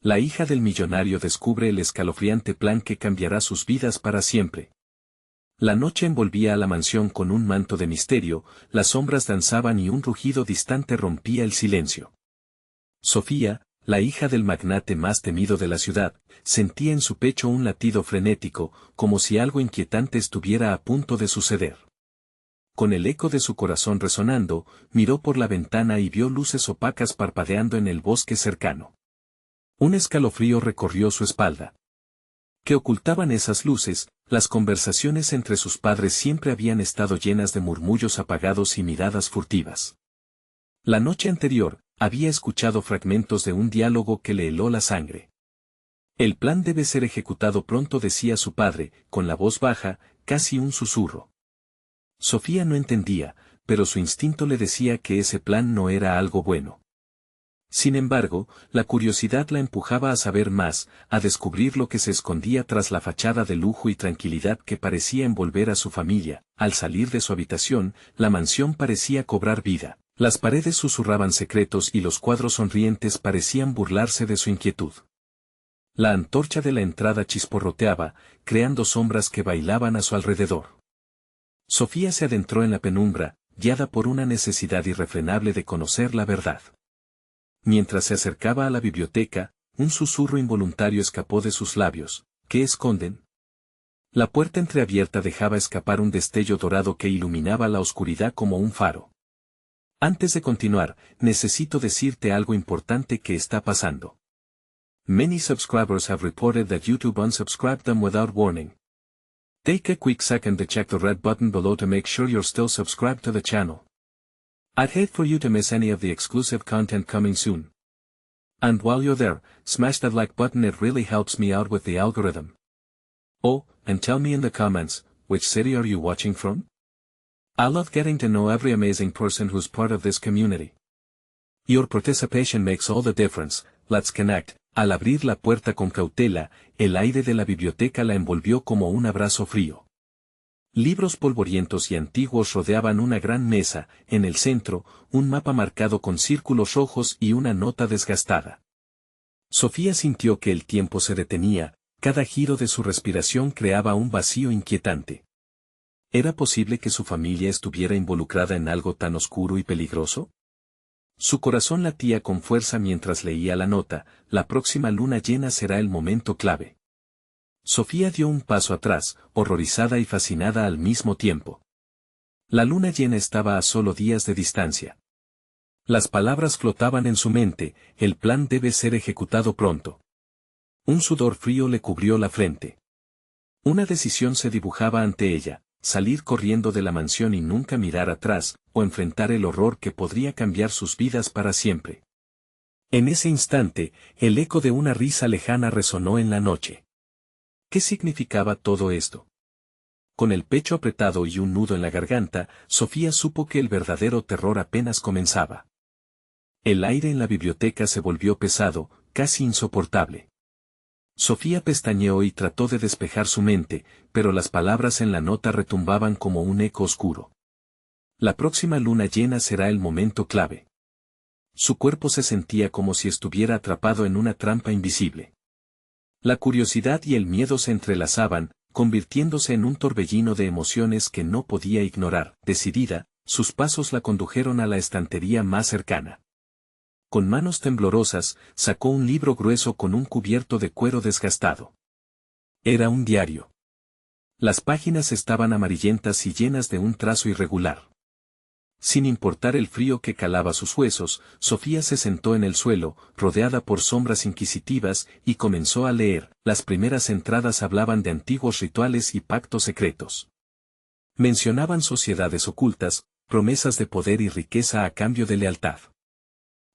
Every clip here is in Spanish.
La hija del millonario descubre el escalofriante plan que cambiará sus vidas para siempre. La noche envolvía a la mansión con un manto de misterio, las sombras danzaban y un rugido distante rompía el silencio. Sofía, la hija del magnate más temido de la ciudad, sentía en su pecho un latido frenético, como si algo inquietante estuviera a punto de suceder. Con el eco de su corazón resonando, miró por la ventana y vio luces opacas parpadeando en el bosque cercano. Un escalofrío recorrió su espalda. ¿Qué ocultaban esas luces? Las conversaciones entre sus padres siempre habían estado llenas de murmullos apagados y miradas furtivas. La noche anterior, había escuchado fragmentos de un diálogo que le heló la sangre. El plan debe ser ejecutado pronto, decía su padre, con la voz baja, casi un susurro. Sofía no entendía, pero su instinto le decía que ese plan no era algo bueno. Sin embargo, la curiosidad la empujaba a saber más, a descubrir lo que se escondía tras la fachada de lujo y tranquilidad que parecía envolver a su familia. Al salir de su habitación, la mansión parecía cobrar vida. Las paredes susurraban secretos y los cuadros sonrientes parecían burlarse de su inquietud. La antorcha de la entrada chisporroteaba, creando sombras que bailaban a su alrededor. Sofía se adentró en la penumbra, guiada por una necesidad irrefrenable de conocer la verdad. Mientras se acercaba a la biblioteca, un susurro involuntario escapó de sus labios. ¿Qué esconden? La puerta entreabierta dejaba escapar un destello dorado que iluminaba la oscuridad como un faro. Antes de continuar, necesito decirte algo importante que está pasando. Many subscribers have reported that YouTube unsubscribed them without warning. Take a quick second to check the red button below to make sure you're still subscribed to the channel. I'd hate for you to miss any of the exclusive content coming soon. And while you're there, smash that like button, it really helps me out with the algorithm. Oh, and tell me in the comments, which city are you watching from? I love getting to know every amazing person who's part of this community. Your participation makes all the difference. Let's connect. Al abrir la puerta con cautela, el aire de la biblioteca la envolvió como un abrazo frío. Libros polvorientos y antiguos rodeaban una gran mesa, en el centro, un mapa marcado con círculos rojos y una nota desgastada. Sofía sintió que el tiempo se detenía, cada giro de su respiración creaba un vacío inquietante. ¿Era posible que su familia estuviera involucrada en algo tan oscuro y peligroso? Su corazón latía con fuerza mientras leía la nota. La próxima luna llena será el momento clave. Sofía dio un paso atrás, horrorizada y fascinada al mismo tiempo. La luna llena estaba a solo días de distancia. Las palabras flotaban en su mente, el plan debe ser ejecutado pronto. Un sudor frío le cubrió la frente. Una decisión se dibujaba ante ella: salir corriendo de la mansión y nunca mirar atrás, o enfrentar el horror que podría cambiar sus vidas para siempre. En ese instante, el eco de una risa lejana resonó en la noche. ¿Qué significaba todo esto? Con el pecho apretado y un nudo en la garganta, Sofía supo que el verdadero terror apenas comenzaba. El aire en la biblioteca se volvió pesado, casi insoportable. Sofía pestañeó y trató de despejar su mente, pero las palabras en la nota retumbaban como un eco oscuro. La próxima luna llena será el momento clave. Su cuerpo se sentía como si estuviera atrapado en una trampa invisible. La curiosidad y el miedo se entrelazaban, convirtiéndose en un torbellino de emociones que no podía ignorar. Decidida, sus pasos la condujeron a la estantería más cercana. Con manos temblorosas, sacó un libro grueso con un cubierto de cuero desgastado. Era un diario. Las páginas estaban amarillentas y llenas de un trazo irregular. Sin importar el frío que calaba sus huesos, Sofía se sentó en el suelo, rodeada por sombras inquisitivas, y comenzó a leer. Las primeras entradas hablaban de antiguos rituales y pactos secretos. Mencionaban sociedades ocultas, promesas de poder y riqueza a cambio de lealtad.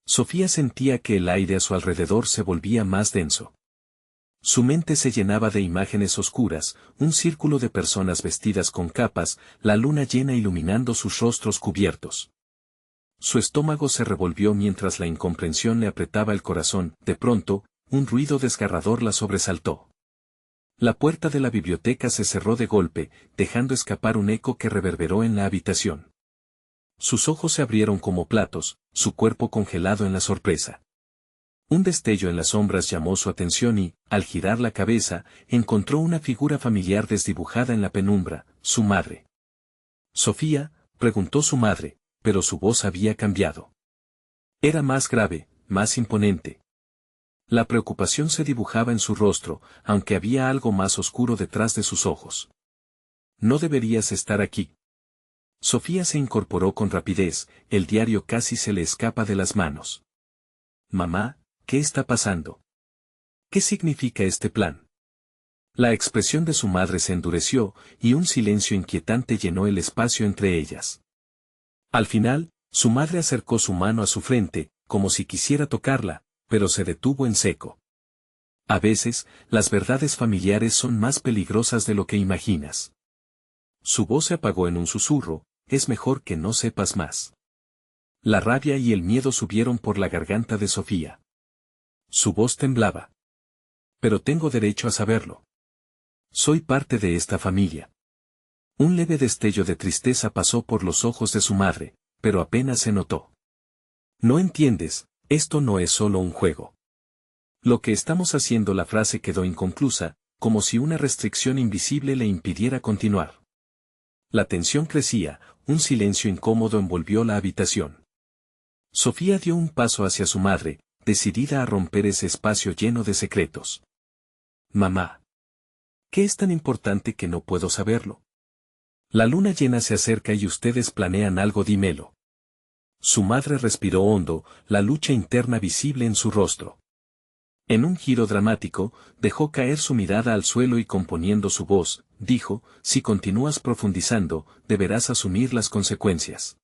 Sofía sentía que el aire a su alrededor se volvía más denso. Su mente se llenaba de imágenes oscuras, un círculo de personas vestidas con capas, la luna llena iluminando sus rostros cubiertos. Su estómago se revolvió mientras la incomprensión le apretaba el corazón. De pronto, un ruido desgarrador la sobresaltó. La puerta de la biblioteca se cerró de golpe, dejando escapar un eco que reverberó en la habitación. Sus ojos se abrieron como platos, su cuerpo congelado en la sorpresa. Un destello en las sombras llamó su atención y, al girar la cabeza, encontró una figura familiar desdibujada en la penumbra, su madre. «Sofía», preguntó su madre, pero su voz había cambiado. Era más grave, más imponente. La preocupación se dibujaba en su rostro, aunque había algo más oscuro detrás de sus ojos. «No deberías estar aquí». Sofía se incorporó con rapidez, el diario casi se le escapa de las manos. «Mamá, ¿qué está pasando? ¿Qué significa este plan?». La expresión de su madre se endureció, y un silencio inquietante llenó el espacio entre ellas. Al final, su madre acercó su mano a su frente, como si quisiera tocarla, pero se detuvo en seco. A veces, las verdades familiares son más peligrosas de lo que imaginas. Su voz se apagó en un susurro: «Es mejor que no sepas más». La rabia y el miedo subieron por la garganta de Sofía. Su voz temblaba. «Pero tengo derecho a saberlo. Soy parte de esta familia». Un leve destello de tristeza pasó por los ojos de su madre, pero apenas se notó. «No entiendes, esto no es solo un juego. Lo que estamos haciendo». La frase quedó inconclusa, como si una restricción invisible le impidiera continuar. La tensión crecía, un silencio incómodo envolvió la habitación. Sofía dio un paso hacia su madre, decidida a romper ese espacio lleno de secretos. «Mamá. ¿Qué es tan importante que no puedo saberlo? La luna llena se acerca y ustedes planean algo, dímelo». Su madre respiró hondo, la lucha interna visible en su rostro. En un giro dramático, dejó caer su mirada al suelo y componiendo su voz, dijo: «Si continúas profundizando, deberás asumir las consecuencias».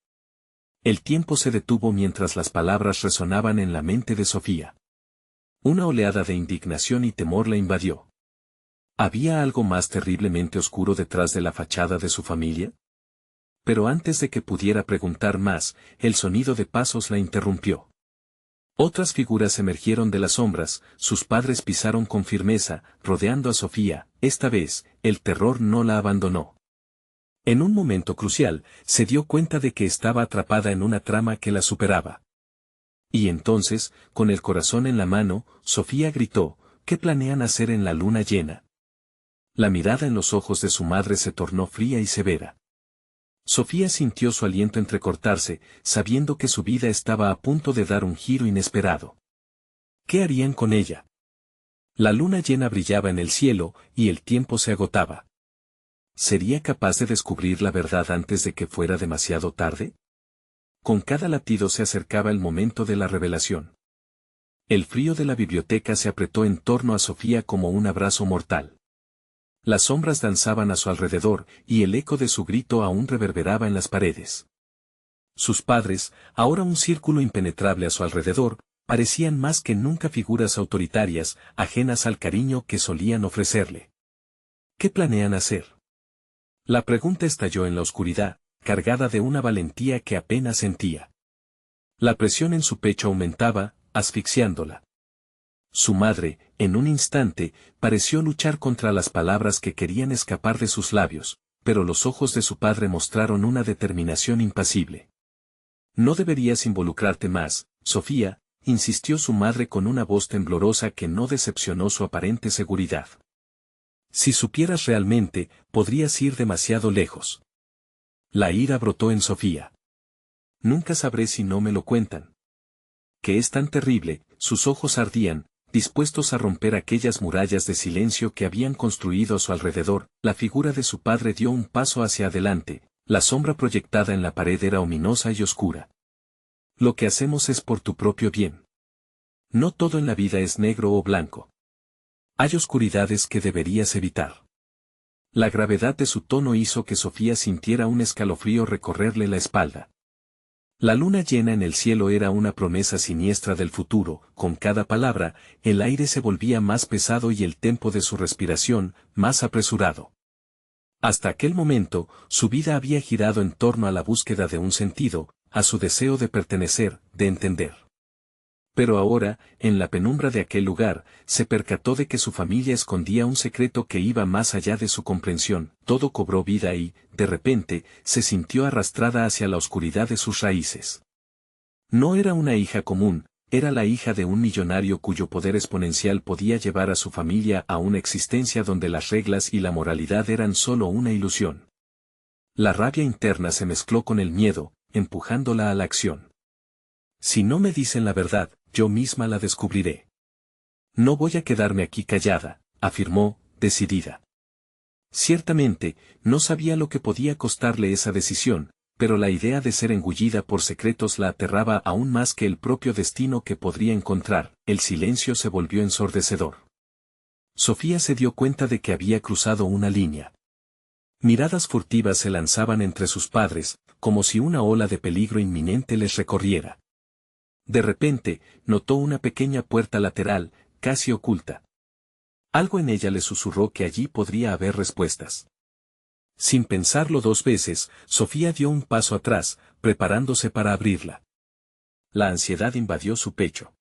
El tiempo se detuvo mientras las palabras resonaban en la mente de Sofía. Una oleada de indignación y temor la invadió. ¿Había algo más terriblemente oscuro detrás de la fachada de su familia? Pero antes de que pudiera preguntar más, el sonido de pasos la interrumpió. Otras figuras emergieron de las sombras, sus padres pisaron con firmeza, rodeando a Sofía. Esta vez, el terror no la abandonó. En un momento crucial, se dio cuenta de que estaba atrapada en una trama que la superaba. Y entonces, con el corazón en la mano, Sofía gritó: «¿Qué planean hacer en la luna llena?». La mirada en los ojos de su madre se tornó fría y severa. Sofía sintió su aliento entrecortarse, sabiendo que su vida estaba a punto de dar un giro inesperado. ¿Qué harían con ella? La luna llena brillaba en el cielo, y el tiempo se agotaba. ¿Sería capaz de descubrir la verdad antes de que fuera demasiado tarde? Con cada latido se acercaba el momento de la revelación. El frío de la biblioteca se apretó en torno a Sofía como un abrazo mortal. Las sombras danzaban a su alrededor, y el eco de su grito aún reverberaba en las paredes. Sus padres, ahora un círculo impenetrable a su alrededor, parecían más que nunca figuras autoritarias, ajenas al cariño que solían ofrecerle. ¿Qué planean hacer? La pregunta estalló en la oscuridad, cargada de una valentía que apenas sentía. La presión en su pecho aumentaba, asfixiándola. Su madre, en un instante, pareció luchar contra las palabras que querían escapar de sus labios, pero los ojos de su padre mostraron una determinación impasible. «No deberías involucrarte más, Sofía», insistió su madre con una voz temblorosa que no decepcionó su aparente seguridad. «Si supieras realmente, podrías ir demasiado lejos». La ira brotó en Sofía. «Nunca sabré si no me lo cuentan». «¿Qué es tan terrible?». Sus ojos ardían, dispuestos a romper aquellas murallas de silencio que habían construido a su alrededor. La figura de su padre dio un paso hacia adelante, la sombra proyectada en la pared era ominosa y oscura. «Lo que hacemos es por tu propio bien. No todo en la vida es negro o blanco. Hay oscuridades que deberías evitar». La gravedad de su tono hizo que Sofía sintiera un escalofrío recorrerle la espalda. La luna llena en el cielo era una promesa siniestra del futuro. Con cada palabra, el aire se volvía más pesado y el tempo de su respiración, más apresurado. Hasta aquel momento, su vida había girado en torno a la búsqueda de un sentido, a su deseo de pertenecer, de entender. Pero ahora, en la penumbra de aquel lugar, se percató de que su familia escondía un secreto que iba más allá de su comprensión. Todo cobró vida y, de repente, se sintió arrastrada hacia la oscuridad de sus raíces. No era una hija común, era la hija de un millonario cuyo poder exponencial podía llevar a su familia a una existencia donde las reglas y la moralidad eran solo una ilusión. La rabia interna se mezcló con el miedo, empujándola a la acción. Si no me dicen la verdad, yo misma la descubriré. No voy a quedarme aquí callada, afirmó, decidida. Ciertamente, no sabía lo que podía costarle esa decisión, pero la idea de ser engullida por secretos la aterraba aún más que el propio destino que podría encontrar. El silencio se volvió ensordecedor. Sofía se dio cuenta de que había cruzado una línea. Miradas furtivas se lanzaban entre sus padres, como si una ola de peligro inminente les recorriera. De repente, notó una pequeña puerta lateral, casi oculta. Algo en ella le susurró que allí podría haber respuestas. Sin pensarlo dos veces, Sofía dio un paso atrás, preparándose para abrirla. La ansiedad invadió su pecho.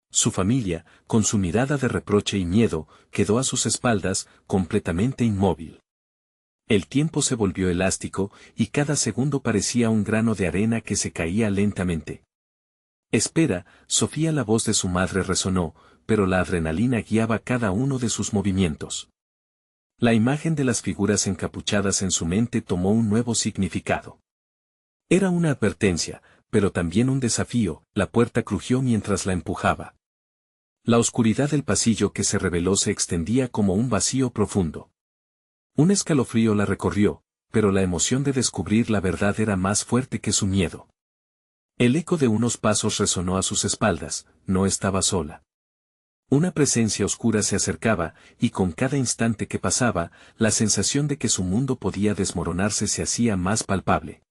Su familia, con su mirada de reproche y miedo, quedó a sus espaldas, completamente inmóvil. El tiempo se volvió elástico, y cada segundo parecía un grano de arena que se caía lentamente. Espera, Sofía, la voz de su madre resonó, pero la adrenalina guiaba cada uno de sus movimientos. La imagen de las figuras encapuchadas en su mente tomó un nuevo significado. Era una advertencia, pero también un desafío. La puerta crujió mientras la empujaba. La oscuridad del pasillo que se reveló se extendía como un vacío profundo. Un escalofrío la recorrió, pero la emoción de descubrir la verdad era más fuerte que su miedo. El eco de unos pasos resonó a sus espaldas. No estaba sola. Una presencia oscura se acercaba, y con cada instante que pasaba, la sensación de que su mundo podía desmoronarse se hacía más palpable.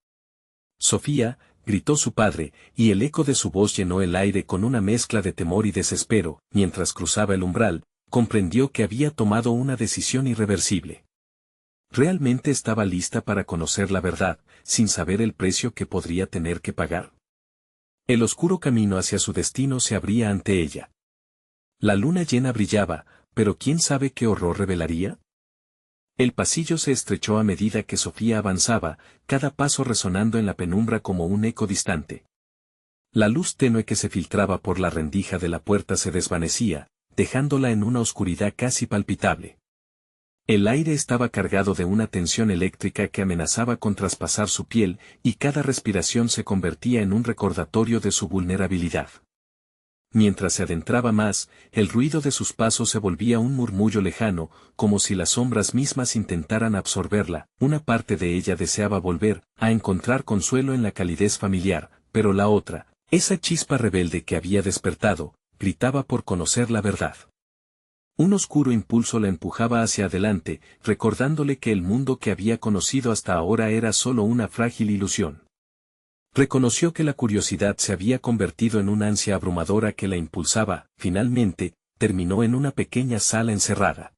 Sofía, gritó su padre, y el eco de su voz llenó el aire con una mezcla de temor y desespero. Mientras cruzaba el umbral, comprendió que había tomado una decisión irreversible. Realmente estaba lista para conocer la verdad, sin saber el precio que podría tener que pagar. El oscuro camino hacia su destino se abría ante ella. La luna llena brillaba, pero ¿quién sabe qué horror revelaría? El pasillo se estrechó a medida que Sofía avanzaba, cada paso resonando en la penumbra como un eco distante. La luz tenue que se filtraba por la rendija de la puerta se desvanecía, dejándola en una oscuridad casi palpitable. El aire estaba cargado de una tensión eléctrica que amenazaba con traspasar su piel, y cada respiración se convertía en un recordatorio de su vulnerabilidad. Mientras se adentraba más, el ruido de sus pasos se volvía un murmullo lejano, como si las sombras mismas intentaran absorberla. Una parte de ella deseaba volver a encontrar consuelo en la calidez familiar, pero la otra, esa chispa rebelde que había despertado, gritaba por conocer la verdad. Un oscuro impulso la empujaba hacia adelante, recordándole que el mundo que había conocido hasta ahora era solo una frágil ilusión. Reconoció que la curiosidad se había convertido en una ansia abrumadora que la impulsaba. Finalmente, terminó en una pequeña sala encerrada.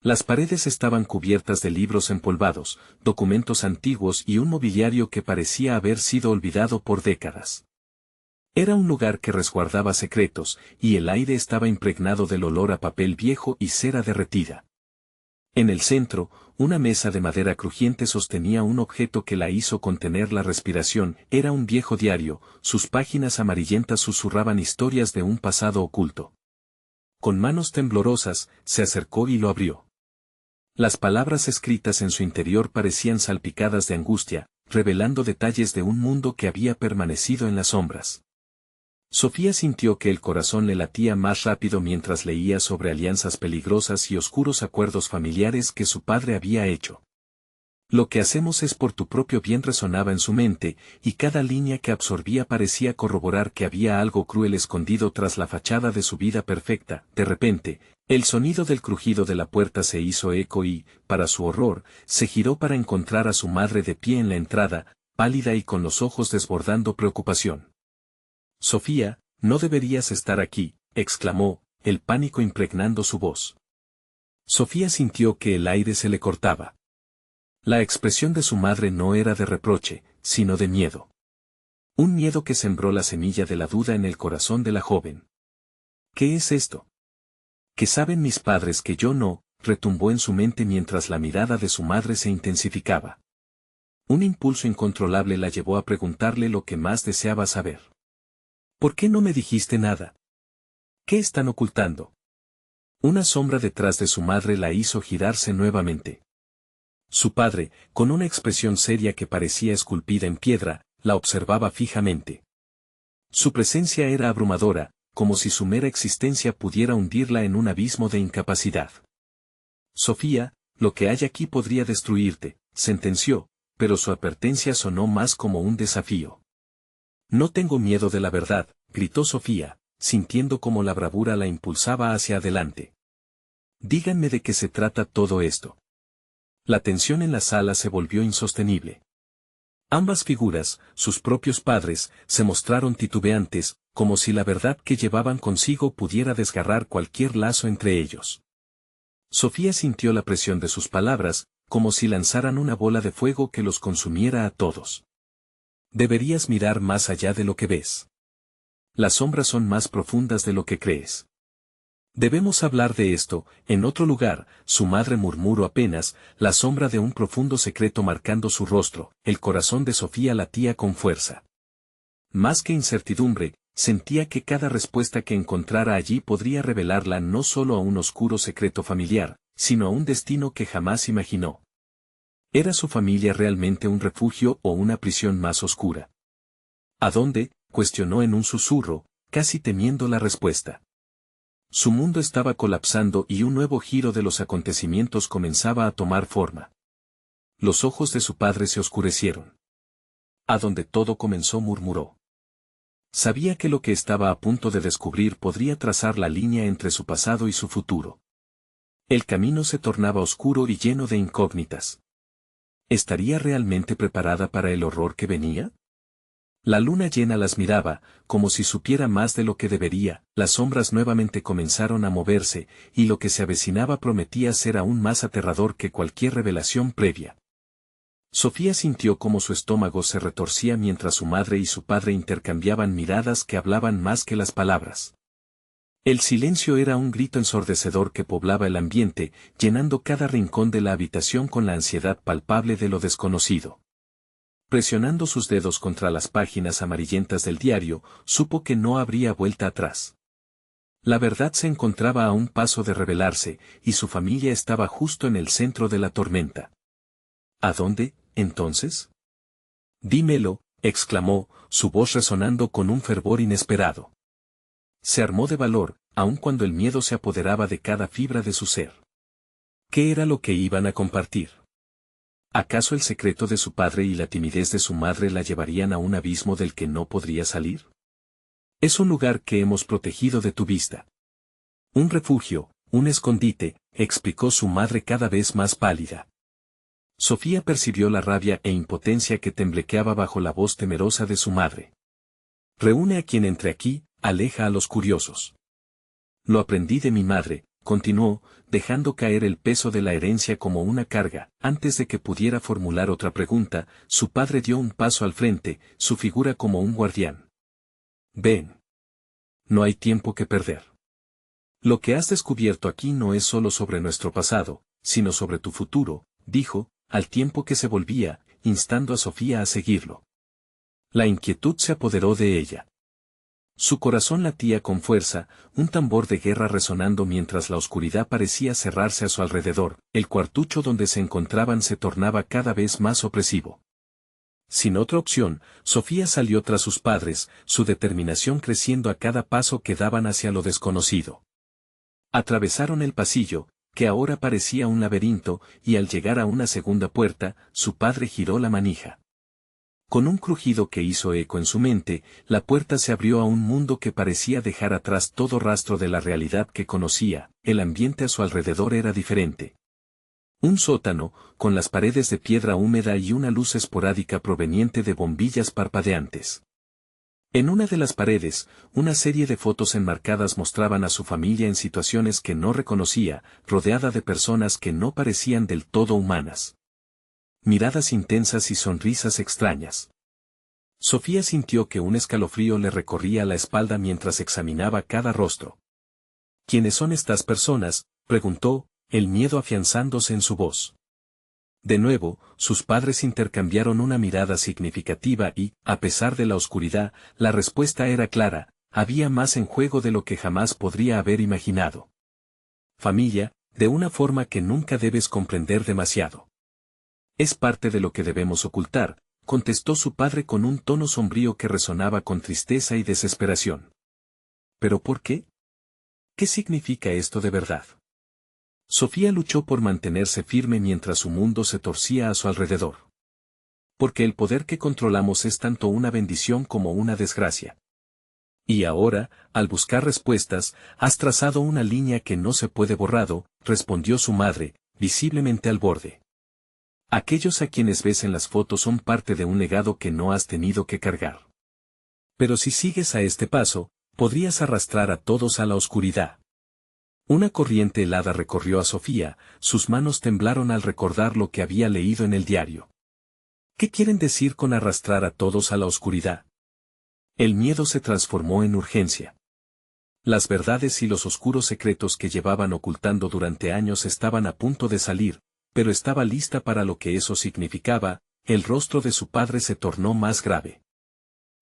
Las paredes estaban cubiertas de libros empolvados, documentos antiguos y un mobiliario que parecía haber sido olvidado por décadas. Era un lugar que resguardaba secretos, y el aire estaba impregnado del olor a papel viejo y cera derretida. En el centro, una mesa de madera crujiente sostenía un objeto que la hizo contener la respiración. Era un viejo diario, sus páginas amarillentas susurraban historias de un pasado oculto. Con manos temblorosas, se acercó y lo abrió. Las palabras escritas en su interior parecían salpicadas de angustia, revelando detalles de un mundo que había permanecido en las sombras. Sofía sintió que el corazón le latía más rápido mientras leía sobre alianzas peligrosas y oscuros acuerdos familiares que su padre había hecho. Lo que hacemos es por tu propio bien resonaba en su mente, y cada línea que absorbía parecía corroborar que había algo cruel escondido tras la fachada de su vida perfecta. De repente, el sonido del crujido de la puerta se hizo eco y, para su horror, se giró para encontrar a su madre de pie en la entrada, pálida y con los ojos desbordando preocupación. Sofía, no deberías estar aquí, exclamó, el pánico impregnando su voz. Sofía sintió que el aire se le cortaba. La expresión de su madre no era de reproche, sino de miedo. Un miedo que sembró la semilla de la duda en el corazón de la joven. ¿Qué es esto? ¿Qué saben mis padres que yo no? Retumbó en su mente mientras la mirada de su madre se intensificaba. Un impulso incontrolable la llevó a preguntarle lo que más deseaba saber. ¿Por qué no me dijiste nada? ¿Qué están ocultando? Una sombra detrás de su madre la hizo girarse nuevamente. Su padre, con una expresión seria que parecía esculpida en piedra, la observaba fijamente. Su presencia era abrumadora, como si su mera existencia pudiera hundirla en un abismo de incapacidad. Sofía, lo que hay aquí podría destruirte, sentenció, pero su advertencia sonó más como un desafío. No tengo miedo de la verdad, gritó Sofía, sintiendo como la bravura la impulsaba hacia adelante. Díganme de qué se trata todo esto. La tensión en la sala se volvió insostenible. Ambas figuras, sus propios padres, se mostraron titubeantes, como si la verdad que llevaban consigo pudiera desgarrar cualquier lazo entre ellos. Sofía sintió la presión de sus palabras, como si lanzaran una bola de fuego que los consumiera a todos. Deberías mirar más allá de lo que ves. Las sombras son más profundas de lo que crees. Debemos hablar de esto. En otro lugar, su madre murmuró apenas, la sombra de un profundo secreto marcando su rostro. El corazón de Sofía latía con fuerza. Más que incertidumbre, sentía que cada respuesta que encontrara allí podría revelarla no solo a un oscuro secreto familiar, sino a un destino que jamás imaginó. ¿Era su familia realmente un refugio o una prisión más oscura? ¿A dónde?, cuestionó en un susurro, casi temiendo la respuesta. Su mundo estaba colapsando y un nuevo giro de los acontecimientos comenzaba a tomar forma. Los ojos de su padre se oscurecieron. ¿A dónde todo comenzó?, murmuró. Sabía que lo que estaba a punto de descubrir podría trazar la línea entre su pasado y su futuro. El camino se tornaba oscuro y lleno de incógnitas. ¿Estaría realmente preparada para el horror que venía? La luna llena las miraba, como si supiera más de lo que debería. Las sombras nuevamente comenzaron a moverse, y lo que se avecinaba prometía ser aún más aterrador que cualquier revelación previa. Sofía sintió cómo su estómago se retorcía mientras su madre y su padre intercambiaban miradas que hablaban más que las palabras. El silencio era un grito ensordecedor que poblaba el ambiente, llenando cada rincón de la habitación con la ansiedad palpable de lo desconocido. Presionando sus dedos contra las páginas amarillentas del diario, supo que no habría vuelta atrás. La verdad se encontraba a un paso de revelarse, y su familia estaba justo en el centro de la tormenta. ¿A dónde, entonces? Dímelo, exclamó, su voz resonando con un fervor inesperado. Se armó de valor, aun cuando el miedo se apoderaba de cada fibra de su ser. ¿Qué era lo que iban a compartir? ¿Acaso el secreto de su padre y la timidez de su madre la llevarían a un abismo del que no podría salir? Es un lugar que hemos protegido de tu vista. Un refugio, un escondite, explicó su madre cada vez más pálida. Sofía percibió la rabia e impotencia que temblequeaba bajo la voz temerosa de su madre. Reúne a quien entre aquí, aleja a los curiosos. Lo aprendí de mi madre, continuó, dejando caer el peso de la herencia como una carga. Antes de que pudiera formular otra pregunta, su padre dio un paso al frente, su figura como un guardián. Ven. No hay tiempo que perder. Lo que has descubierto aquí no es solo sobre nuestro pasado, sino sobre tu futuro, dijo, al tiempo que se volvía, instando a Sofía a seguirlo. La inquietud se apoderó de ella. Su corazón latía con fuerza, un tambor de guerra resonando mientras la oscuridad parecía cerrarse a su alrededor. El cuartucho donde se encontraban se tornaba cada vez más opresivo. Sin otra opción, Sofía salió tras sus padres, su determinación creciendo a cada paso que daban hacia lo desconocido. Atravesaron el pasillo, que ahora parecía un laberinto, y al llegar a una segunda puerta, su padre giró la manija. Con un crujido que hizo eco en su mente, la puerta se abrió a un mundo que parecía dejar atrás todo rastro de la realidad que conocía. El ambiente a su alrededor era diferente. Un sótano, con las paredes de piedra húmeda y una luz esporádica proveniente de bombillas parpadeantes. En una de las paredes, una serie de fotos enmarcadas mostraban a su familia en situaciones que no reconocía, rodeada de personas que no parecían del todo humanas. Miradas intensas y sonrisas extrañas. Sofía sintió que un escalofrío le recorría la espalda mientras examinaba cada rostro. ¿Quiénes son estas personas?, preguntó, el miedo afianzándose en su voz. De nuevo, sus padres intercambiaron una mirada significativa y, a pesar de la oscuridad, la respuesta era clara: había más en juego de lo que jamás podría haber imaginado. Familia, de una forma que nunca debes comprender demasiado. Es parte de lo que debemos ocultar, contestó su padre con un tono sombrío que resonaba con tristeza y desesperación. ¿Pero por qué? ¿Qué significa esto de verdad? Sofía luchó por mantenerse firme mientras su mundo se torcía a su alrededor. Porque el poder que controlamos es tanto una bendición como una desgracia. Y ahora, al buscar respuestas, has trazado una línea que no se puede borrado, respondió su madre, visiblemente al borde. Aquellos a quienes ves en las fotos son parte de un legado que no has tenido que cargar. Pero si sigues a este paso, podrías arrastrar a todos a la oscuridad. Una corriente helada recorrió a Sofía, sus manos temblaron al recordar lo que había leído en el diario. ¿Qué quieren decir con arrastrar a todos a la oscuridad? El miedo se transformó en urgencia. Las verdades y los oscuros secretos que llevaban ocultando durante años estaban a punto de salir, pero estaba lista para lo que eso significaba. El rostro de su padre se tornó más grave.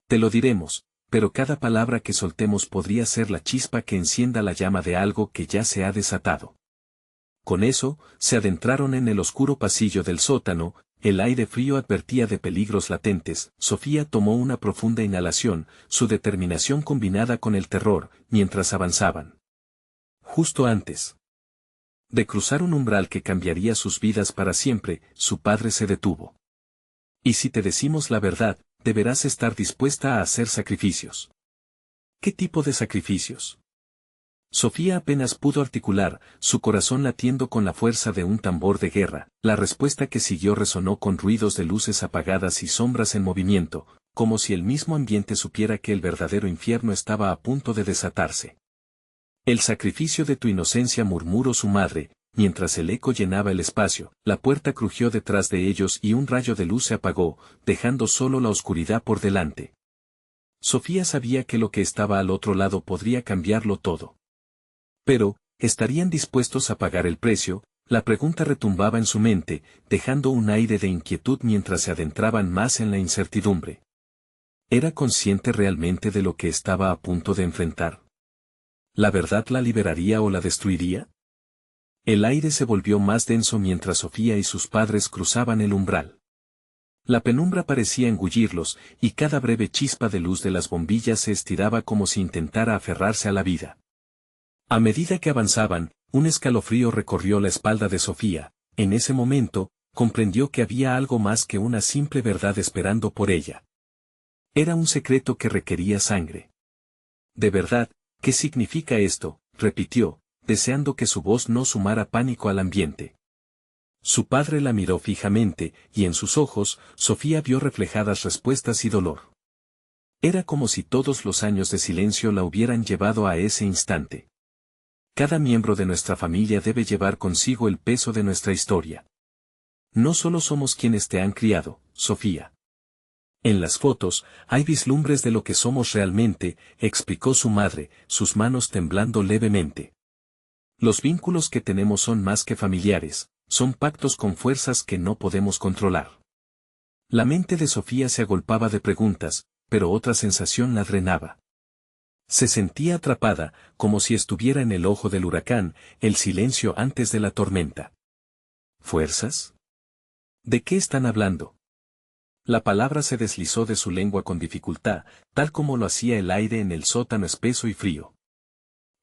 Te lo diremos, pero cada palabra que soltemos podría ser la chispa que encienda la llama de algo que ya se ha desatado. Con eso, se adentraron en el oscuro pasillo del sótano. El aire frío advertía de peligros latentes. Sofía tomó una profunda inhalación, su determinación combinada con el terror, mientras avanzaban. Justo antes de cruzar un umbral que cambiaría sus vidas para siempre, su padre se detuvo. Y si te decimos la verdad, deberás estar dispuesta a hacer sacrificios. ¿Qué tipo de sacrificios? Sofía apenas pudo articular, su corazón latiendo con la fuerza de un tambor de guerra. La respuesta que siguió resonó con ruidos de luces apagadas y sombras en movimiento, como si el mismo ambiente supiera que el verdadero infierno estaba a punto de desatarse. El sacrificio de tu inocencia, murmuró su madre, mientras el eco llenaba el espacio. La puerta crujió detrás de ellos y un rayo de luz se apagó, dejando solo la oscuridad por delante. Sofía sabía que lo que estaba al otro lado podría cambiarlo todo. Pero, ¿estarían dispuestos a pagar el precio? La pregunta retumbaba en su mente, dejando un aire de inquietud mientras se adentraban más en la incertidumbre. ¿Era consciente realmente de lo que estaba a punto de enfrentar? ¿La verdad la liberaría o la destruiría? El aire se volvió más denso mientras Sofía y sus padres cruzaban el umbral. La penumbra parecía engullirlos, y cada breve chispa de luz de las bombillas se estiraba como si intentara aferrarse a la vida. A medida que avanzaban, un escalofrío recorrió la espalda de Sofía. En ese momento, comprendió que había algo más que una simple verdad esperando por ella. Era un secreto que requería sangre. ¿De verdad? ¿Qué significa esto?, repitió, deseando que su voz no sumara pánico al ambiente. Su padre la miró fijamente, y en sus ojos, Sofía vio reflejadas respuestas y dolor. Era como si todos los años de silencio la hubieran llevado a ese instante. Cada miembro de nuestra familia debe llevar consigo el peso de nuestra historia. No solo somos quienes te han criado, Sofía. En las fotos, hay vislumbres de lo que somos realmente, explicó su madre, sus manos temblando levemente. Los vínculos que tenemos son más que familiares, son pactos con fuerzas que no podemos controlar. La mente de Sofía se agolpaba de preguntas, pero otra sensación la drenaba. Se sentía atrapada, como si estuviera en el ojo del huracán, el silencio antes de la tormenta. ¿Fuerzas? ¿De qué están hablando? La palabra se deslizó de su lengua con dificultad, tal como lo hacía el aire en el sótano espeso y frío.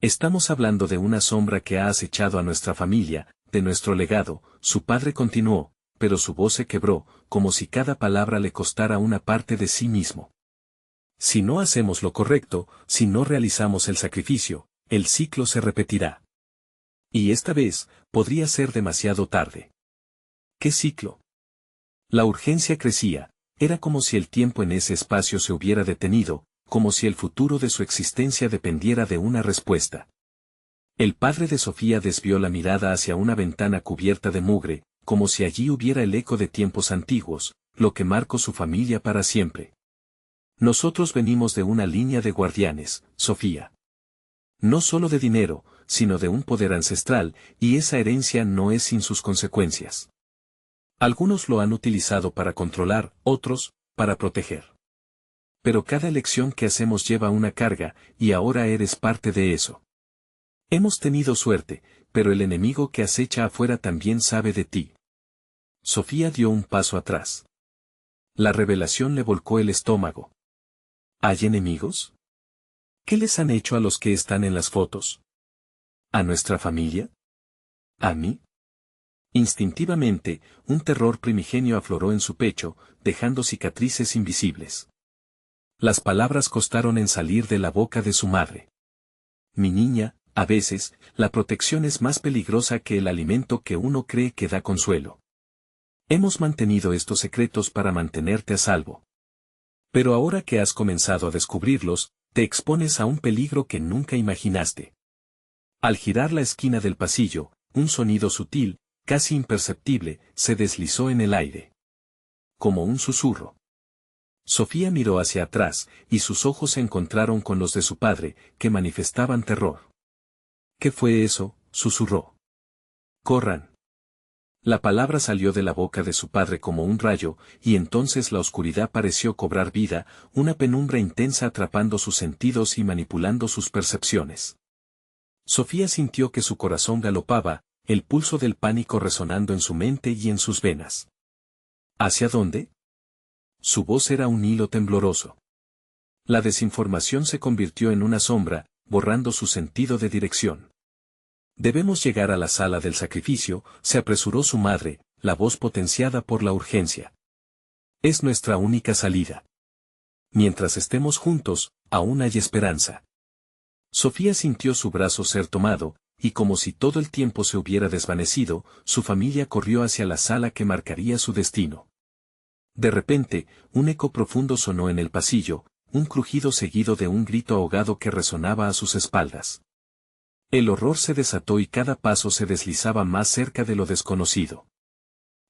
Estamos hablando de una sombra que ha acechado a nuestra familia, de nuestro legado, su padre continuó, pero su voz se quebró, como si cada palabra le costara una parte de sí mismo. Si no hacemos lo correcto, si no realizamos el sacrificio, el ciclo se repetirá. Y esta vez, podría ser demasiado tarde. ¿Qué ciclo? La urgencia crecía, era como si el tiempo en ese espacio se hubiera detenido, como si el futuro de su existencia dependiera de una respuesta. El padre de Sofía desvió la mirada hacia una ventana cubierta de mugre, como si allí hubiera el eco de tiempos antiguos, lo que marcó su familia para siempre. Nosotros venimos de una línea de guardianes, Sofía. No solo de dinero, sino de un poder ancestral, y esa herencia no es sin sus consecuencias. Algunos lo han utilizado para controlar, otros, para proteger. Pero cada elección que hacemos lleva una carga, y ahora eres parte de eso. Hemos tenido suerte, pero el enemigo que acecha afuera también sabe de ti. Sofía dio un paso atrás. La revelación le volcó el estómago. ¿Hay enemigos? ¿Qué les han hecho a los que están en las fotos? ¿A nuestra familia? ¿A mí? Instintivamente, un terror primigenio afloró en su pecho, dejando cicatrices invisibles. Las palabras costaron en salir de la boca de su madre. Mi niña, a veces, la protección es más peligrosa que el alimento que uno cree que da consuelo. Hemos mantenido estos secretos para mantenerte a salvo. Pero ahora que has comenzado a descubrirlos, te expones a un peligro que nunca imaginaste. Al girar la esquina del pasillo, un sonido sutil, casi imperceptible, se deslizó en el aire. Como un susurro. Sofía miró hacia atrás, y sus ojos se encontraron con los de su padre, que manifestaban terror. ¿Qué fue eso?, susurró. Corran. La palabra salió de la boca de su padre como un rayo, y entonces la oscuridad pareció cobrar vida, una penumbra intensa atrapando sus sentidos y manipulando sus percepciones. Sofía sintió que su corazón galopaba, el pulso del pánico resonando en su mente y en sus venas. ¿Hacia dónde? Su voz era un hilo tembloroso. La desinformación se convirtió en una sombra, borrando su sentido de dirección. Debemos llegar a la sala del sacrificio, se apresuró su madre, la voz potenciada por la urgencia. Es nuestra única salida. Mientras estemos juntos, aún hay esperanza. Sofía sintió su brazo ser tomado, y como si todo el tiempo se hubiera desvanecido, su familia corrió hacia la sala que marcaría su destino. De repente, un eco profundo sonó en el pasillo, un crujido seguido de un grito ahogado que resonaba a sus espaldas. El horror se desató y cada paso se deslizaba más cerca de lo desconocido.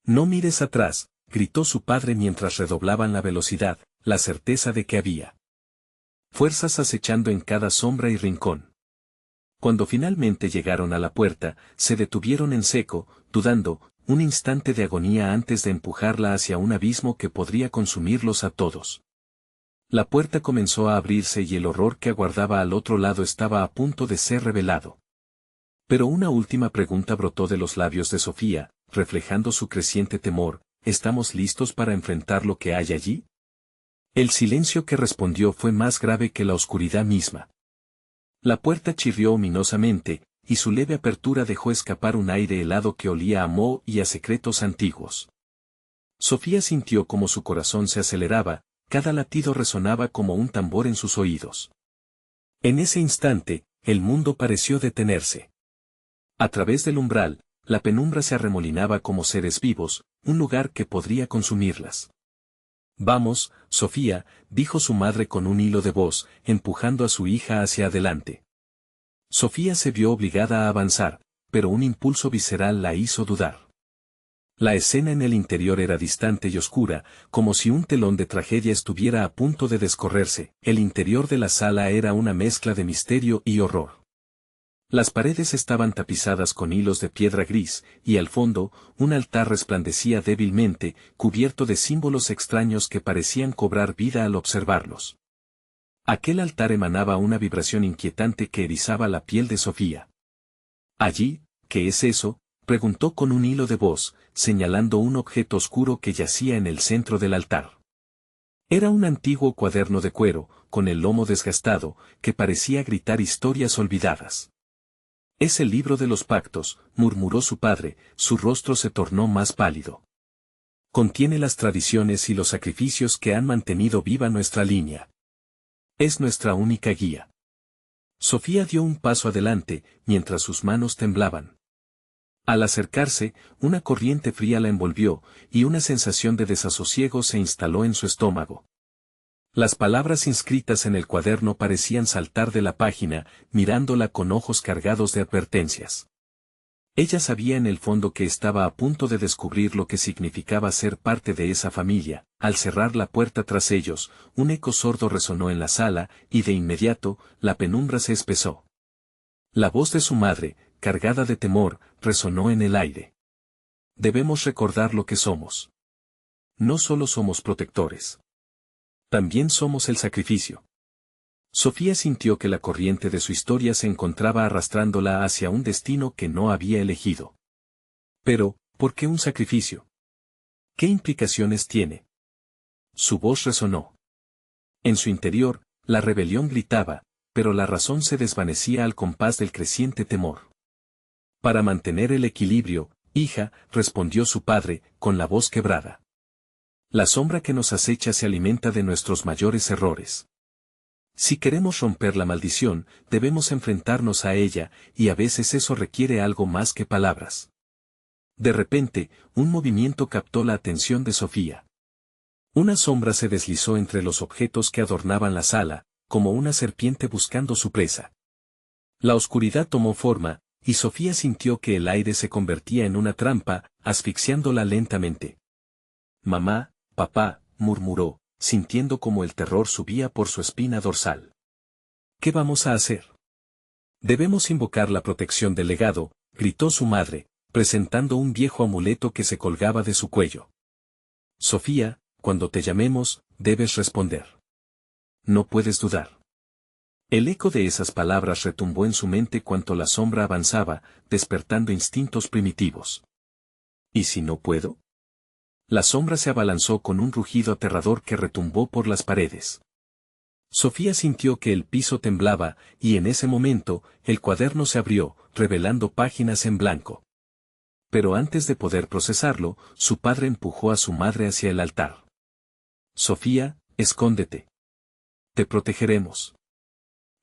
No mires atrás, gritó su padre mientras redoblaban la velocidad, la certeza de que había fuerzas acechando en cada sombra y rincón. Cuando finalmente llegaron a la puerta, se detuvieron en seco, dudando, un instante de agonía antes de empujarla hacia un abismo que podría consumirlos a todos. La puerta comenzó a abrirse y el horror que aguardaba al otro lado estaba a punto de ser revelado. Pero una última pregunta brotó de los labios de Sofía, reflejando su creciente temor: ¿estamos listos para enfrentar lo que hay allí? El silencio que respondió fue más grave que la oscuridad misma. La puerta chirrió ominosamente, y su leve apertura dejó escapar un aire helado que olía a moho y a secretos antiguos. Sofía sintió como su corazón se aceleraba, cada latido resonaba como un tambor en sus oídos. En ese instante, el mundo pareció detenerse. A través del umbral, la penumbra se arremolinaba como seres vivos, un lugar que podría consumirlas. Vamos, Sofía, dijo su madre con un hilo de voz, empujando a su hija hacia adelante. Sofía se vio obligada a avanzar, pero un impulso visceral la hizo dudar. La escena en el interior era distante y oscura, como si un telón de tragedia estuviera a punto de descorrerse. El interior de la sala era una mezcla de misterio y horror. Las paredes estaban tapizadas con hilos de piedra gris, y al fondo, un altar resplandecía débilmente, cubierto de símbolos extraños que parecían cobrar vida al observarlos. Aquel altar emanaba una vibración inquietante que erizaba la piel de Sofía. Allí, ¿qué es eso?, preguntó con un hilo de voz, señalando un objeto oscuro que yacía en el centro del altar. Era un antiguo cuaderno de cuero, con el lomo desgastado, que parecía gritar historias olvidadas. Es el libro de los pactos, murmuró su padre, su rostro se tornó más pálido. Contiene las tradiciones y los sacrificios que han mantenido viva nuestra línea. Es nuestra única guía. Sofía dio un paso adelante, mientras sus manos temblaban. Al acercarse, una corriente fría la envolvió, y una sensación de desasosiego se instaló en su estómago. Las palabras inscritas en el cuaderno parecían saltar de la página, mirándola con ojos cargados de advertencias. Ella sabía en el fondo que estaba a punto de descubrir lo que significaba ser parte de esa familia. Al cerrar la puerta tras ellos, un eco sordo resonó en la sala, y de inmediato, la penumbra se espesó. La voz de su madre, cargada de temor, resonó en el aire. Debemos recordar lo que somos. No solo somos protectores. También somos el sacrificio. Sofía sintió que la corriente de su historia se encontraba arrastrándola hacia un destino que no había elegido. Pero, ¿por qué un sacrificio? ¿Qué implicaciones tiene? Su voz resonó. En su interior, la rebelión gritaba, pero la razón se desvanecía al compás del creciente temor. Para mantener el equilibrio, hija, respondió su padre, con la voz quebrada. La sombra que nos acecha se alimenta de nuestros mayores errores. Si queremos romper la maldición, debemos enfrentarnos a ella, y a veces eso requiere algo más que palabras. De repente, un movimiento captó la atención de Sofía. Una sombra se deslizó entre los objetos que adornaban la sala, como una serpiente buscando su presa. La oscuridad tomó forma, y Sofía sintió que el aire se convertía en una trampa, asfixiándola lentamente. Mamá, papá, murmuró, sintiendo como el terror subía por su espina dorsal. ¿Qué vamos a hacer? Debemos invocar la protección del legado, gritó su madre, presentando un viejo amuleto que se colgaba de su cuello. Sofía, cuando te llamemos, debes responder. No puedes dudar. El eco de esas palabras retumbó en su mente cuanto la sombra avanzaba, despertando instintos primitivos. ¿Y si no puedo? La sombra se abalanzó con un rugido aterrador que retumbó por las paredes. Sofía sintió que el piso temblaba, y en ese momento, el cuaderno se abrió, revelando páginas en blanco. Pero antes de poder procesarlo, su padre empujó a su madre hacia el altar. Sofía, escóndete. Te protegeremos.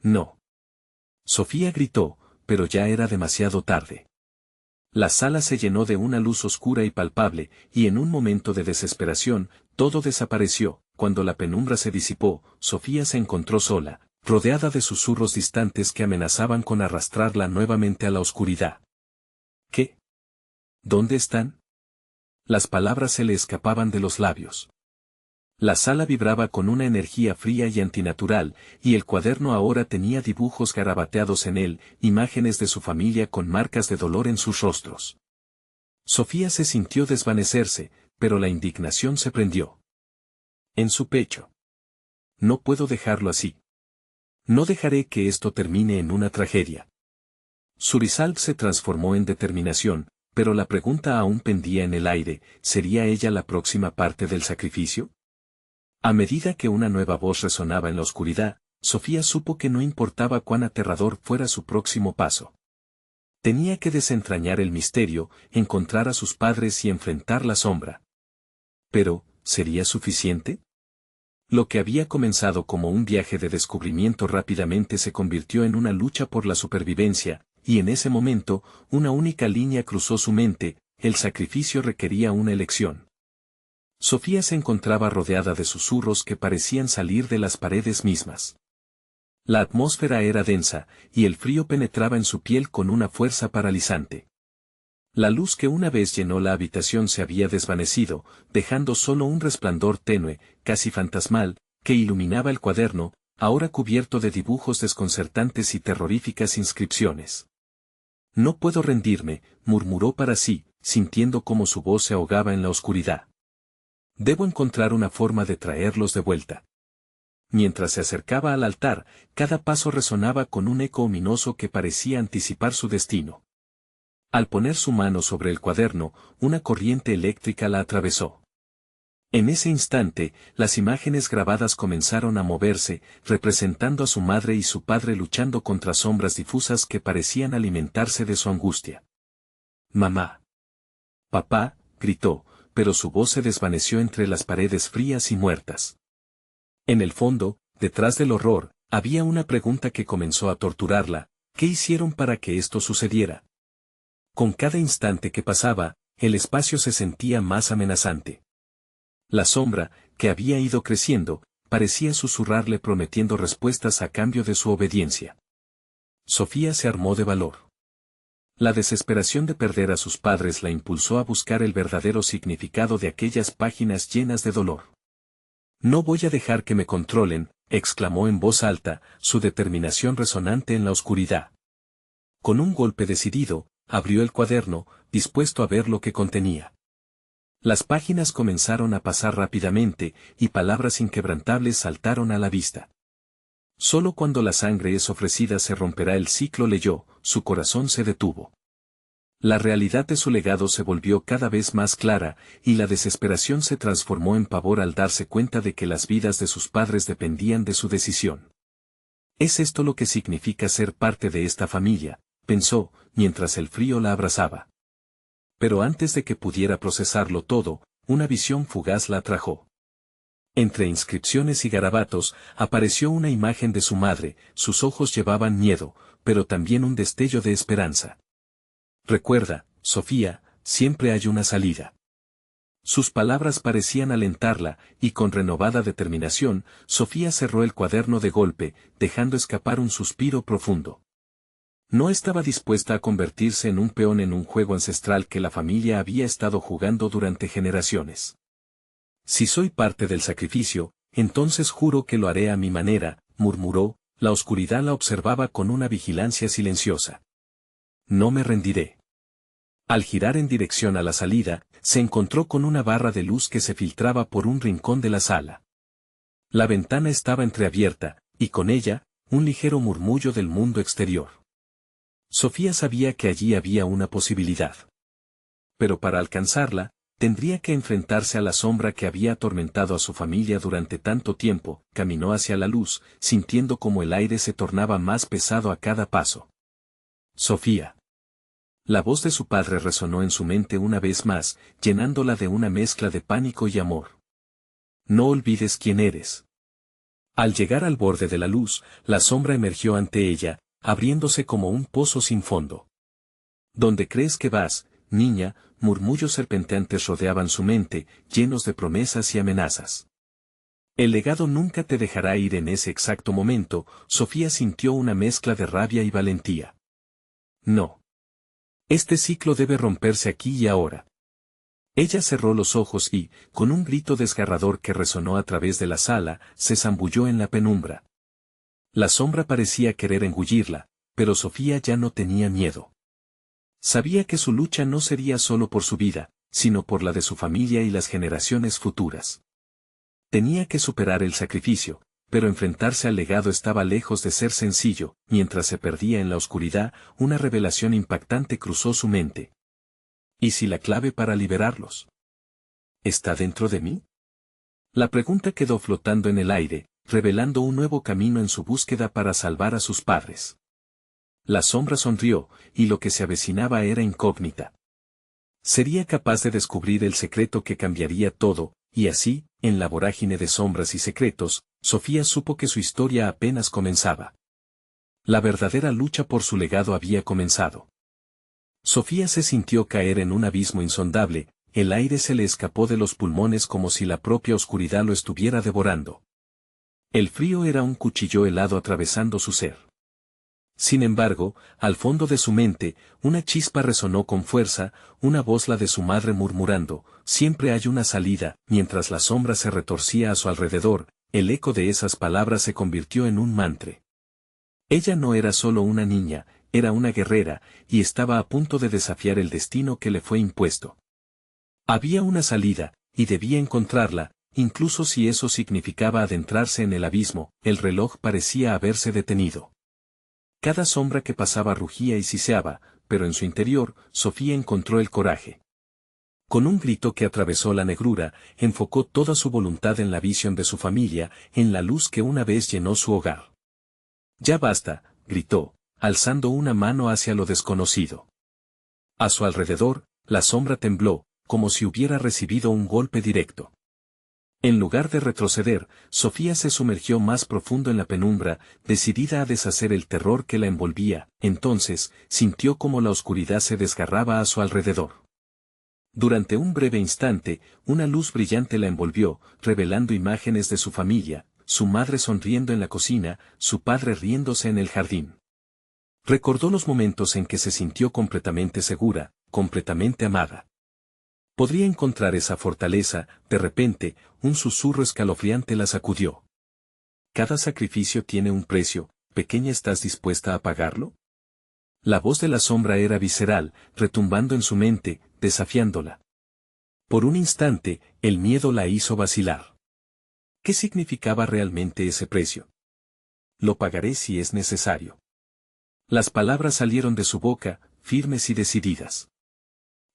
No. Sofía gritó, pero ya era demasiado tarde. La sala se llenó de una luz oscura y palpable, y en un momento de desesperación, todo desapareció. Cuando la penumbra se disipó, Sofía se encontró sola, rodeada de susurros distantes que amenazaban con arrastrarla nuevamente a la oscuridad. ¿Qué? ¿Dónde están? Las palabras se le escapaban de los labios. La sala vibraba con una energía fría y antinatural, y el cuaderno ahora tenía dibujos garabateados en él, imágenes de su familia con marcas de dolor en sus rostros. Sofía se sintió desvanecerse, pero la indignación se prendió en su pecho. No puedo dejarlo así. No dejaré que esto termine en una tragedia. Su resolve se transformó en determinación, pero la pregunta aún pendía en el aire, ¿sería ella la próxima parte del sacrificio? A medida que una nueva voz resonaba en la oscuridad, Sofía supo que no importaba cuán aterrador fuera su próximo paso. Tenía que desentrañar el misterio, encontrar a sus padres y enfrentar la sombra. Pero, ¿sería suficiente? Lo que había comenzado como un viaje de descubrimiento rápidamente se convirtió en una lucha por la supervivencia, y en ese momento, una única línea cruzó su mente: el sacrificio requería una elección. Sofía se encontraba rodeada de susurros que parecían salir de las paredes mismas. La atmósfera era densa, y el frío penetraba en su piel con una fuerza paralizante. La luz que una vez llenó la habitación se había desvanecido, dejando solo un resplandor tenue, casi fantasmal, que iluminaba el cuaderno, ahora cubierto de dibujos desconcertantes y terroríficas inscripciones. No puedo rendirme, murmuró para sí, sintiendo cómo su voz se ahogaba en la oscuridad. Debo encontrar una forma de traerlos de vuelta. Mientras se acercaba al altar, cada paso resonaba con un eco ominoso que parecía anticipar su destino. Al poner su mano sobre el cuaderno, una corriente eléctrica la atravesó. En ese instante, las imágenes grabadas comenzaron a moverse, representando a su madre y su padre luchando contra sombras difusas que parecían alimentarse de su angustia. «Mamá». «Papá», gritó, pero su voz se desvaneció entre las paredes frías y muertas. En el fondo, detrás del horror, había una pregunta que comenzó a torturarla: ¿qué hicieron para que esto sucediera? Con cada instante que pasaba, el espacio se sentía más amenazante. La sombra, que había ido creciendo, parecía susurrarle prometiendo respuestas a cambio de su obediencia. Sofía se armó de valor. La desesperación de perder a sus padres la impulsó a buscar el verdadero significado de aquellas páginas llenas de dolor. «No voy a dejar que me controlen», exclamó en voz alta, su determinación resonante en la oscuridad. Con un golpe decidido, abrió el cuaderno, dispuesto a ver lo que contenía. Las páginas comenzaron a pasar rápidamente, y palabras inquebrantables saltaron a la vista. Solo cuando la sangre es ofrecida se romperá el ciclo, leyó, su corazón se detuvo. La realidad de su legado se volvió cada vez más clara, y la desesperación se transformó en pavor al darse cuenta de que las vidas de sus padres dependían de su decisión. ¿Es esto lo que significa ser parte de esta familia?, pensó, mientras el frío la abrazaba. Pero antes de que pudiera procesarlo todo, una visión fugaz la atrajo. Entre inscripciones y garabatos, apareció una imagen de su madre, sus ojos llevaban miedo, pero también un destello de esperanza. Recuerda, Sofía, siempre hay una salida. Sus palabras parecían alentarla, y con renovada determinación, Sofía cerró el cuaderno de golpe, dejando escapar un suspiro profundo. No estaba dispuesta a convertirse en un peón en un juego ancestral que la familia había estado jugando durante generaciones. Si soy parte del sacrificio, entonces juro que lo haré a mi manera, murmuró, la oscuridad la observaba con una vigilancia silenciosa. No me rendiré. Al girar en dirección a la salida, se encontró con una barra de luz que se filtraba por un rincón de la sala. La ventana estaba entreabierta, y con ella, un ligero murmullo del mundo exterior. Sofía sabía que allí había una posibilidad. Pero para alcanzarla, tendría que enfrentarse a la sombra que había atormentado a su familia durante tanto tiempo. Caminó hacia la luz, sintiendo como el aire se tornaba más pesado a cada paso. Sofía. La voz de su padre resonó en su mente una vez más, llenándola de una mezcla de pánico y amor. No olvides quién eres. Al llegar al borde de la luz, la sombra emergió ante ella, abriéndose como un pozo sin fondo. ¿Dónde crees que vas, niña? Murmullos serpenteantes rodeaban su mente, llenos de promesas y amenazas. El legado nunca te dejará ir. En ese exacto momento, Sofía sintió una mezcla de rabia y valentía. No. Este ciclo debe romperse aquí y ahora. Ella cerró los ojos y, con un grito desgarrador que resonó a través de la sala, se zambulló en la penumbra. La sombra parecía querer engullirla, pero Sofía ya no tenía miedo. Sabía que su lucha no sería solo por su vida, sino por la de su familia y las generaciones futuras. Tenía que superar el sacrificio, pero enfrentarse al legado estaba lejos de ser sencillo. Mientras se perdía en la oscuridad, una revelación impactante cruzó su mente. ¿Y si la clave para liberarlos está dentro de mí? La pregunta quedó flotando en el aire, revelando un nuevo camino en su búsqueda para salvar a sus padres. La sombra sonrió, y lo que se avecinaba era incógnita. Sería capaz de descubrir el secreto que cambiaría todo, y así, en la vorágine de sombras y secretos, Sofía supo que su historia apenas comenzaba. La verdadera lucha por su legado había comenzado. Sofía se sintió caer en un abismo insondable, el aire se le escapó de los pulmones como si la propia oscuridad lo estuviera devorando. El frío era un cuchillo helado atravesando su ser. Sin embargo, al fondo de su mente, una chispa resonó con fuerza, una voz, la de su madre, murmurando, siempre hay una salida. Mientras la sombra se retorcía a su alrededor, el eco de esas palabras se convirtió en un mantra. Ella no era solo una niña, era una guerrera, y estaba a punto de desafiar el destino que le fue impuesto. Había una salida, y debía encontrarla, incluso si eso significaba adentrarse en el abismo. El reloj parecía haberse detenido. Cada sombra que pasaba rugía y siseaba, pero en su interior, Sofía encontró el coraje. Con un grito que atravesó la negrura, enfocó toda su voluntad en la visión de su familia, en la luz que una vez llenó su hogar. Ya basta, gritó, alzando una mano hacia lo desconocido. A su alrededor, la sombra tembló, como si hubiera recibido un golpe directo. En lugar de retroceder, Sofía se sumergió más profundo en la penumbra, decidida a deshacer el terror que la envolvía. Entonces, sintió como la oscuridad se desgarraba a su alrededor. Durante un breve instante, una luz brillante la envolvió, revelando imágenes de su familia, su madre sonriendo en la cocina, su padre riéndose en el jardín. Recordó los momentos en que se sintió completamente segura, completamente amada. Podría encontrar esa fortaleza. De repente, un susurro escalofriante la sacudió. Cada sacrificio tiene un precio, pequeña, ¿estás dispuesta a pagarlo? La voz de la sombra era visceral, retumbando en su mente, desafiándola. Por un instante, el miedo la hizo vacilar. ¿Qué significaba realmente ese precio? Lo pagaré si es necesario. Las palabras salieron de su boca, firmes y decididas.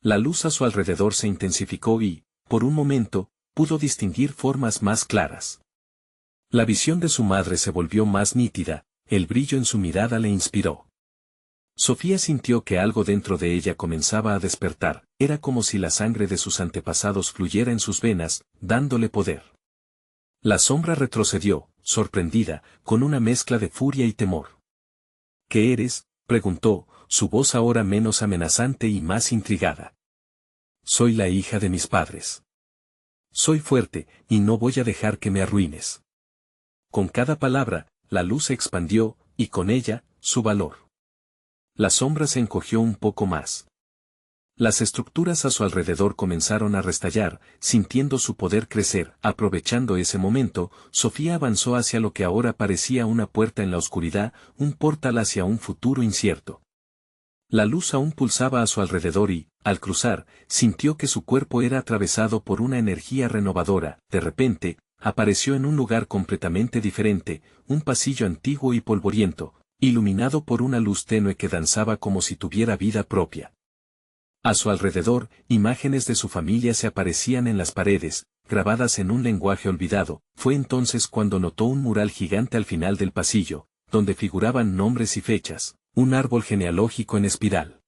La luz a su alrededor se intensificó y, por un momento, pudo distinguir formas más claras. La visión de su madre se volvió más nítida, el brillo en su mirada le inspiró. Sofía sintió que algo dentro de ella comenzaba a despertar, era como si la sangre de sus antepasados fluyera en sus venas, dándole poder. La sombra retrocedió, sorprendida, con una mezcla de furia y temor. ¿Qué eres?, preguntó, su voz ahora menos amenazante y más intrigada. Soy la hija de mis padres. Soy fuerte, y no voy a dejar que me arruines. Con cada palabra, la luz se expandió, y con ella, su valor. La sombra se encogió un poco más. Las estructuras a su alrededor comenzaron a restallar, sintiendo su poder crecer. Aprovechando ese momento, Sofía avanzó hacia lo que ahora parecía una puerta en la oscuridad, un portal hacia un futuro incierto. La luz aún pulsaba a su alrededor y, al cruzar, sintió que su cuerpo era atravesado por una energía renovadora. De repente, apareció en un lugar completamente diferente, un pasillo antiguo y polvoriento, iluminado por una luz tenue que danzaba como si tuviera vida propia. A su alrededor, imágenes de su familia se aparecían en las paredes, grabadas en un lenguaje olvidado. Fue entonces cuando notó un mural gigante al final del pasillo, donde figuraban nombres y fechas, un árbol genealógico en espiral.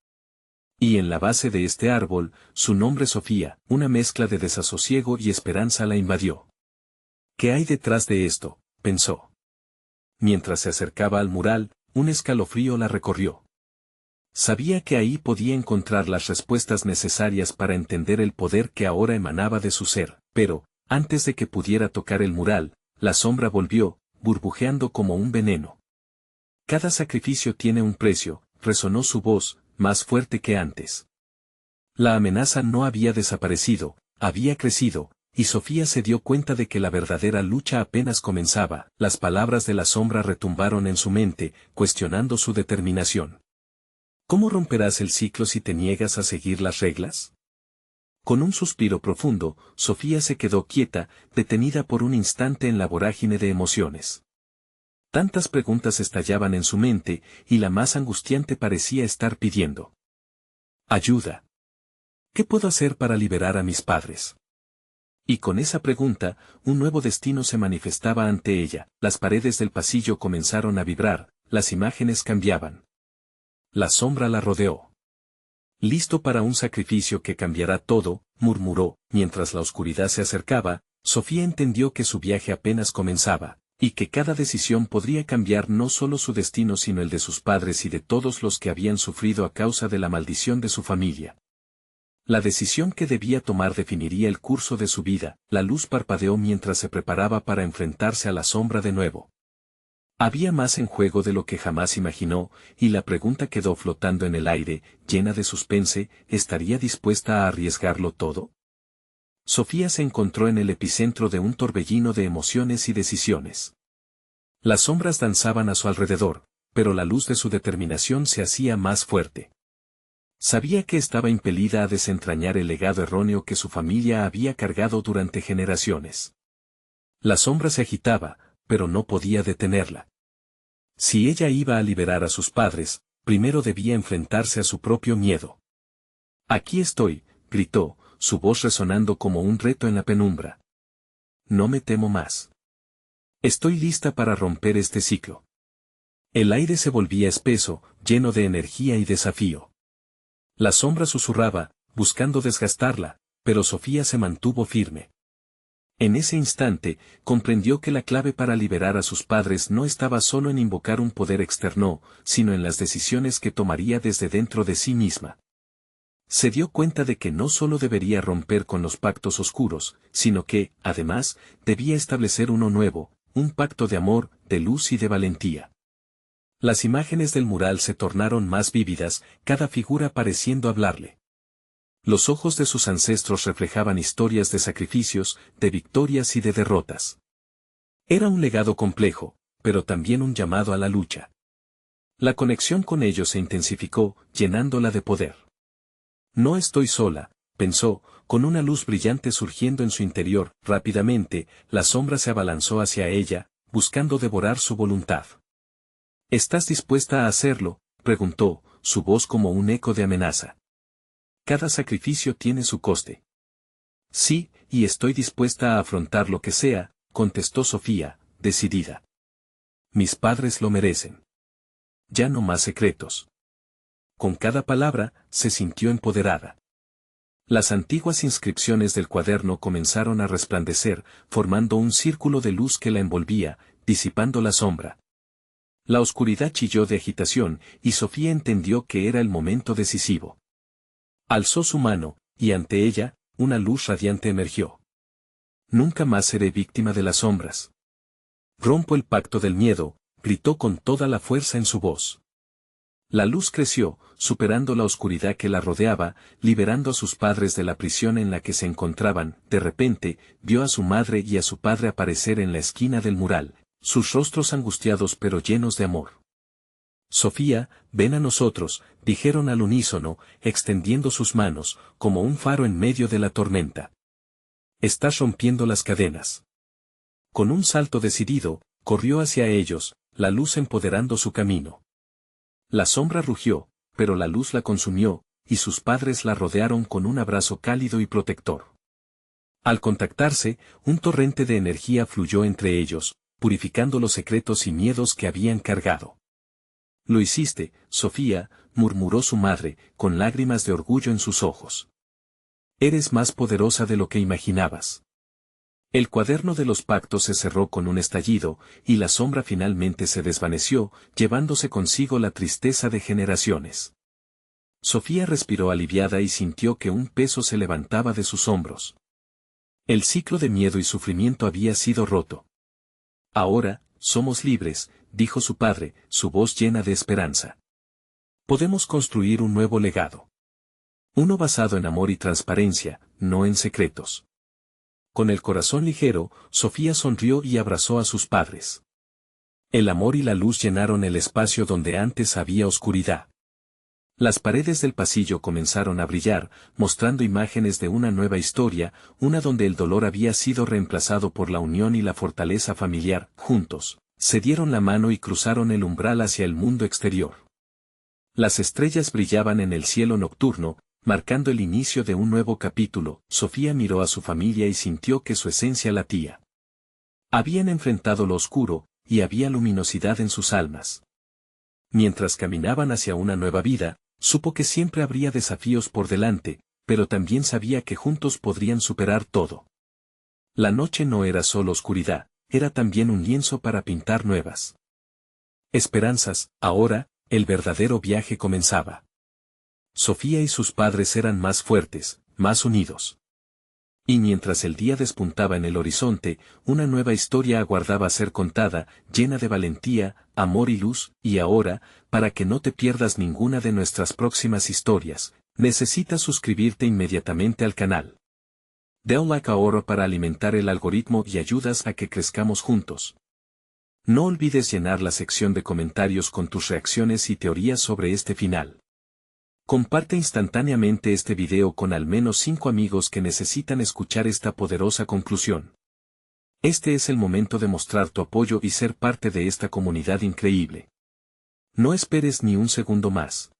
Y en la base de este árbol, su nombre Sofía, una mezcla de desasosiego y esperanza la invadió. ¿Qué hay detrás de esto?, pensó. Mientras se acercaba al mural, un escalofrío la recorrió. Sabía que ahí podía encontrar las respuestas necesarias para entender el poder que ahora emanaba de su ser, pero, antes de que pudiera tocar el mural, la sombra volvió, burbujeando como un veneno. Cada sacrificio tiene un precio, resonó su voz, más fuerte que antes. La amenaza no había desaparecido, había crecido, y Sofía se dio cuenta de que la verdadera lucha apenas comenzaba. Las palabras de la sombra retumbaron en su mente, cuestionando su determinación. ¿Cómo romperás el ciclo si te niegas a seguir las reglas? Con un suspiro profundo, Sofía se quedó quieta, detenida por un instante en la vorágine de emociones. Tantas preguntas estallaban en su mente, y la más angustiante parecía estar pidiendo ayuda. ¿Qué puedo hacer para liberar a mis padres? Y con esa pregunta, un nuevo destino se manifestaba ante ella. Las paredes del pasillo comenzaron a vibrar, las imágenes cambiaban. La sombra la rodeó. Listo para un sacrificio que cambiará todo, murmuró. Mientras la oscuridad se acercaba, Sofía entendió que su viaje apenas comenzaba, y que cada decisión podría cambiar no solo su destino sino el de sus padres y de todos los que habían sufrido a causa de la maldición de su familia. La decisión que debía tomar definiría el curso de su vida. La luz parpadeó mientras se preparaba para enfrentarse a la sombra de nuevo. Había más en juego de lo que jamás imaginó, y la pregunta quedó flotando en el aire, llena de suspense. ¿Estaría dispuesta a arriesgarlo todo? Sofía se encontró en el epicentro de un torbellino de emociones y decisiones. Las sombras danzaban a su alrededor, pero la luz de su determinación se hacía más fuerte. Sabía que estaba impelida a desentrañar el legado erróneo que su familia había cargado durante generaciones. La sombra se agitaba, pero no podía detenerla. Si ella iba a liberar a sus padres, primero debía enfrentarse a su propio miedo. Aquí estoy, gritó, su voz resonando como un reto en la penumbra. No me temo más. Estoy lista para romper este ciclo. El aire se volvía espeso, lleno de energía y desafío. La sombra susurraba, buscando desgastarla, pero Sofía se mantuvo firme. En ese instante, comprendió que la clave para liberar a sus padres no estaba solo en invocar un poder externo, sino en las decisiones que tomaría desde dentro de sí misma. Se dio cuenta de que no solo debería romper con los pactos oscuros, sino que, además, debía establecer uno nuevo, un pacto de amor, de luz y de valentía. Las imágenes del mural se tornaron más vívidas, cada figura pareciendo hablarle. Los ojos de sus ancestros reflejaban historias de sacrificios, de victorias y de derrotas. Era un legado complejo, pero también un llamado a la lucha. La conexión con ellos se intensificó, llenándola de poder. No estoy sola, pensó, con una luz brillante surgiendo en su interior. Rápidamente, la sombra se abalanzó hacia ella, buscando devorar su voluntad. ¿Estás dispuesta a hacerlo?, preguntó, su voz como un eco de amenaza. Cada sacrificio tiene su coste. Sí, y estoy dispuesta a afrontar lo que sea, contestó Sofía, decidida. Mis padres lo merecen. Ya no más secretos. Con cada palabra, se sintió empoderada. Las antiguas inscripciones del cuaderno comenzaron a resplandecer, formando un círculo de luz que la envolvía, disipando la sombra. La oscuridad chilló de agitación, y Sofía entendió que era el momento decisivo. Alzó su mano, y ante ella, una luz radiante emergió. Nunca más seré víctima de las sombras. Rompo el pacto del miedo, gritó con toda la fuerza en su voz. La luz creció, superando la oscuridad que la rodeaba, liberando a sus padres de la prisión en la que se encontraban. De repente, vio a su madre y a su padre aparecer en la esquina del mural, sus rostros angustiados pero llenos de amor. Sofía, ven a nosotros, dijeron al unísono, extendiendo sus manos, como un faro en medio de la tormenta. Estás rompiendo las cadenas. Con un salto decidido, corrió hacia ellos, la luz empoderando su camino. La sombra rugió, pero la luz la consumió, y sus padres la rodearon con un abrazo cálido y protector. Al contactarse, un torrente de energía fluyó entre ellos, purificando los secretos y miedos que habían cargado. Lo hiciste, Sofía, murmuró su madre, con lágrimas de orgullo en sus ojos. Eres más poderosa de lo que imaginabas. El cuaderno de los pactos se cerró con un estallido, y la sombra finalmente se desvaneció, llevándose consigo la tristeza de generaciones. Sofía respiró aliviada y sintió que un peso se levantaba de sus hombros. El ciclo de miedo y sufrimiento había sido roto. Ahora, somos libres, dijo su padre, su voz llena de esperanza. Podemos construir un nuevo legado. Uno basado en amor y transparencia, no en secretos. Con el corazón ligero, Sofía sonrió y abrazó a sus padres. El amor y la luz llenaron el espacio donde antes había oscuridad. Las paredes del pasillo comenzaron a brillar, mostrando imágenes de una nueva historia, una donde el dolor había sido reemplazado por la unión y la fortaleza familiar. Juntos, se dieron la mano y cruzaron el umbral hacia el mundo exterior. Las estrellas brillaban en el cielo nocturno, marcando el inicio de un nuevo capítulo. Sofía miró a su familia y sintió que su esencia latía. Habían enfrentado lo oscuro, y había luminosidad en sus almas. Mientras caminaban hacia una nueva vida, supo que siempre habría desafíos por delante, pero también sabía que juntos podrían superar todo. La noche no era solo oscuridad, era también un lienzo para pintar nuevas esperanzas. Ahora, el verdadero viaje comenzaba. Sofía y sus padres eran más fuertes, más unidos. Y mientras el día despuntaba en el horizonte, una nueva historia aguardaba ser contada, llena de valentía, amor y luz. Y ahora, para que no te pierdas ninguna de nuestras próximas historias, necesitas suscribirte inmediatamente al canal. Da un like ahora para alimentar el algoritmo y ayudas a que crezcamos juntos. No olvides llenar la sección de comentarios con tus reacciones y teorías sobre este final. Comparte instantáneamente este video con al menos 5 amigos que necesitan escuchar esta poderosa conclusión. Este es el momento de mostrar tu apoyo y ser parte de esta comunidad increíble. No esperes ni un segundo más.